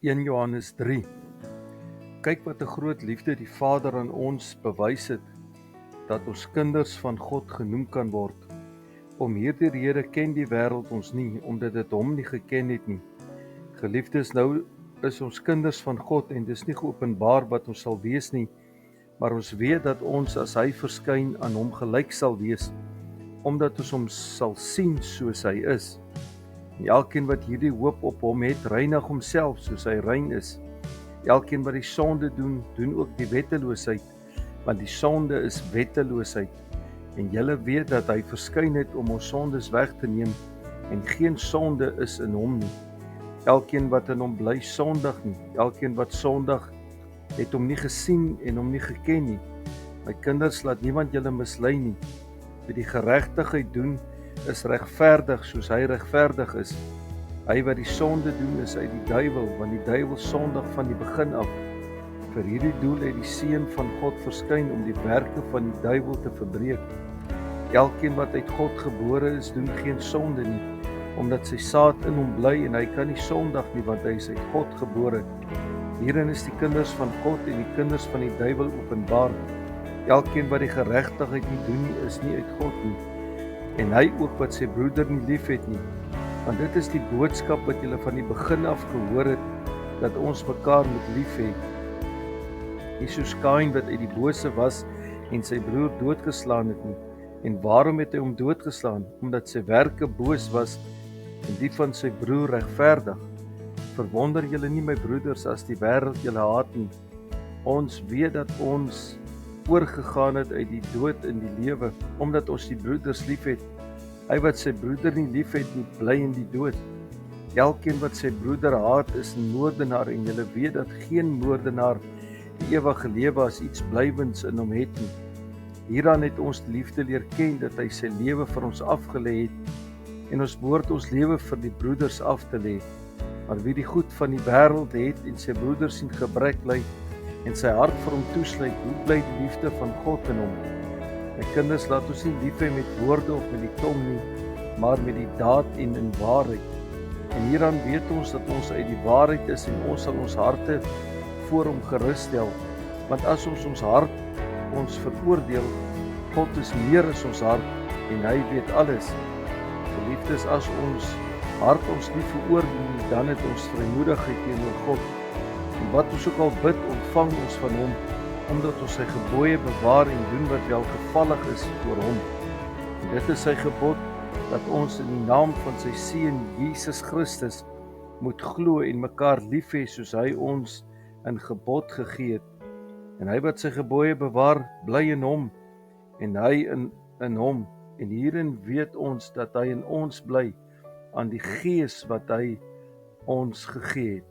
1 Johannes 3. Kyk wat 'n groot liefde die Vader aan ons bewys het, dat ons kinders van God genoem kan word. Om hierdie rede ken die wêreld ons nie, omdat dit hom nie geken het nie. Geliefdes, nou is ons kinders van God en dis nie geopenbaar wat ons sal wees nie, maar ons weet dat ons as hy verskyn aan hom gelyk sal wees, omdat ons hom sal sien soos hy is. En elkeen wat hierdie hoop op hom het, reinig homself soos hy rein is. Elkeen wat die sonde doen, doen ook die wetteloosheid, want die sonde is wetteloosheid. En julle weet dat hy verskyn het om ons sondes weg te neem, en geen sonde is in hom nie. Elkeen wat in hom bly, sondig nie. Elkeen wat sondig, het hom nie gesien en hom nie geken nie. My kinders, laat niemand julle mislei nie. Wie die geregtigheid doen, is regverdig soos hy regverdig is. Hy wat die sonde doen, is uit die duiwel, want die duiwel sondig van die begin af. Vir hierdie doel het die Seun van God verskyn om die werke van die duiwel te verbreek. Elkeen wat uit God gebore is, doen geen sonde nie, omdat sy saad in hom bly en hy kan nie sondig nie, want hy is uit God gebore. Hierin is die kinders van God en die kinders van die duiwel openbaar. Elkeen wat die geregtigheid nie doen nie, is nie uit God nie, en hy ook wat sy broeder nie lief het nie. Want dit is die boodskap wat julle van die begin af gehoor het, dat ons mekaar moet lief hê. Nie soos Kain wat uit die bose was en sy broer doodgeslaan het nie. En waarom het hy hom doodgeslaan? Omdat sy werke boos was en die van sy broer regverdig. Verwonder julle nie, my broeders, as die wêreld julle haat nie. Ons weet dat ons oorgegaan het uit die dood in die lewe, omdat ons die broeders lief het. Hy wat sy broeder nie lief het nie, bly in die dood. Elkeen wat sy broeder haat, is 'n moordenaar, en julle weet dat geen moordenaar die ewige lewe as iets blywends in hom het nie. Hieraan het ons die liefde leer ken, dat hy sy lewe vir ons afgelê het, en ons behoort ons lewe vir die broeders af te lê. Maar wie die goed van die wêreld het en sy broeders in gebrek ly, en sy hart vir hom toesluit, hoe bly die liefde van God in hom? My kinders, laat ons nie lief hê met woorde of met die tong nie, maar met die daad en in waarheid. En hieraan weet ons dat ons uit die waarheid is, en ons sal ons harte voor hom gerus stel. Want as ons hart ons veroordeel, God is meer as ons hart, en hy weet alles. Geliefdes, as ons hart ons nie veroordeel nie, dan het ons vrymoedigheid teenoor God. En wat ons ook al bid, ontvang ons van hom, omdat ons sy gebooie bewaar en doen wat welgevallig is voor hom. En dit is sy gebod, dat ons in die naam van sy Seun Jesus Christus moet glo en mekaar lief hê soos hy ons in gebod gegee het. En hy wat sy gebooie bewaar, bly in hom, en hy in hom. En hierin weet ons dat hy in ons bly, aan die Gees wat hy ons gegee het.